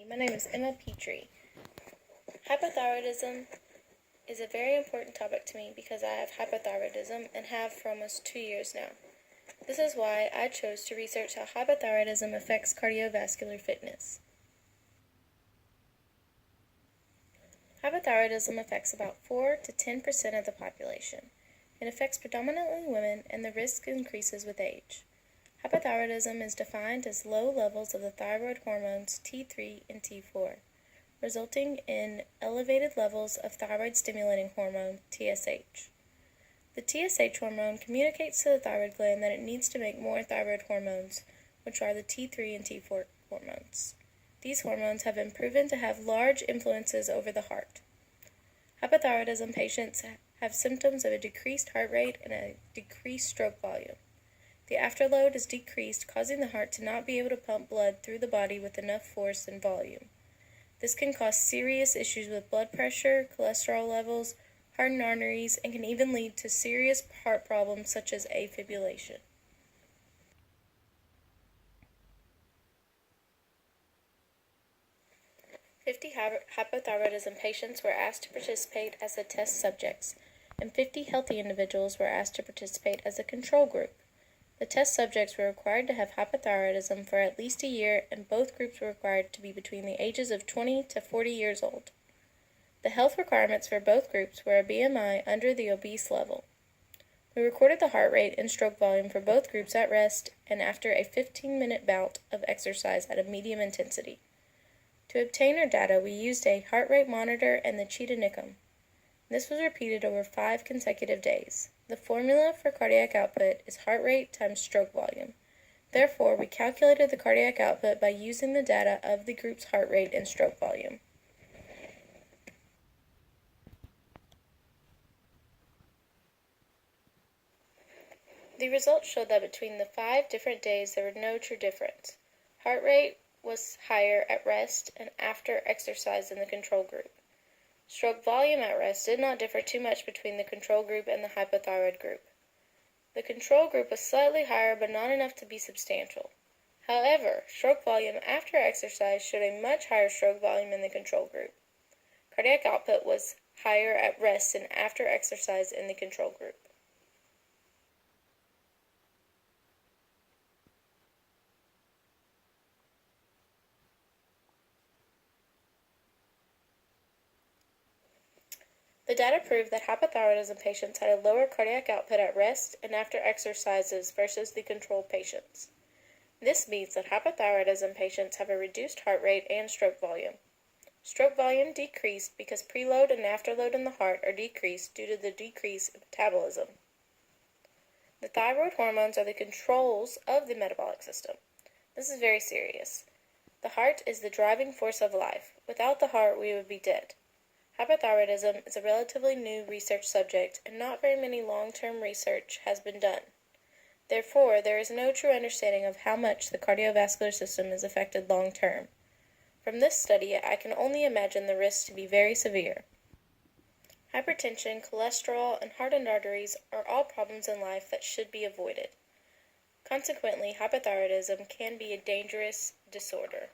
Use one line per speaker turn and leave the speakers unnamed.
My name is Emma Petrie. Hypothyroidism is a very important topic to me because I have hypothyroidism and have for almost 2 years now. This is why I chose to research how hypothyroidism affects cardiovascular fitness. Hypothyroidism affects about 4 to 10% of the population. It affects predominantly women, and the risk increases with age. Hypothyroidism is defined as low levels of the thyroid hormones T3 and T4, resulting in elevated levels of thyroid-stimulating hormone TSH. The TSH hormone communicates to the thyroid gland that it needs to make more thyroid hormones, which are the T3 and T4 hormones. These hormones have been proven to have large influences over the heart. Hypothyroidism patients have symptoms of a decreased heart rate and a decreased stroke volume. The afterload is decreased, causing the heart to not be able to pump blood through the body with enough force and volume. This can cause serious issues with blood pressure, cholesterol levels, hardened arteries, and can even lead to serious heart problems such as afibrillation. Hypothyroidism patients were asked to participate as the test subjects, and 50 healthy individuals were asked to participate as a control group. The test subjects were required to have hypothyroidism for at least a year, and both groups were required to be between the ages of 20 to 40 years old. The health requirements for both groups were a BMI under the obese level. We recorded the heart rate and stroke volume for both groups at rest and after a 15-minute bout of exercise at a medium intensity. To obtain our data, we used a heart rate monitor and the cheetah-nicum. This was repeated over 5 consecutive days. The formula for cardiac output is heart rate times stroke volume. Therefore, we calculated the cardiac output by using the data of the group's heart rate and stroke volume. The results showed that between the 5 different days there was no true difference. Heart rate was higher at rest and after exercise in the control group. Stroke volume at rest did not differ too much between the control group and the hypothyroid group. The control group was slightly higher but not enough to be substantial. However, stroke volume after exercise showed a much higher stroke volume in the control group. Cardiac output was higher at rest and after exercise in the control group. The data proved that hypothyroidism patients had a lower cardiac output at rest and after exercises versus the control patients. This means that hypothyroidism patients have a reduced heart rate and stroke volume. Stroke volume decreased because preload and afterload in the heart are decreased due to the decrease in metabolism. The thyroid hormones are the controls of the metabolic system. This is very serious. The heart is the driving force of life. Without the heart, we would be dead. Hypothyroidism is a relatively new research subject, and not very many long-term research has been done. Therefore, there is no true understanding of how much the cardiovascular system is affected long-term. From this study, I can only imagine the risks to be very severe. Hypertension, cholesterol, and hardened arteries are all problems in life that should be avoided. Consequently, hypothyroidism can be a dangerous disorder.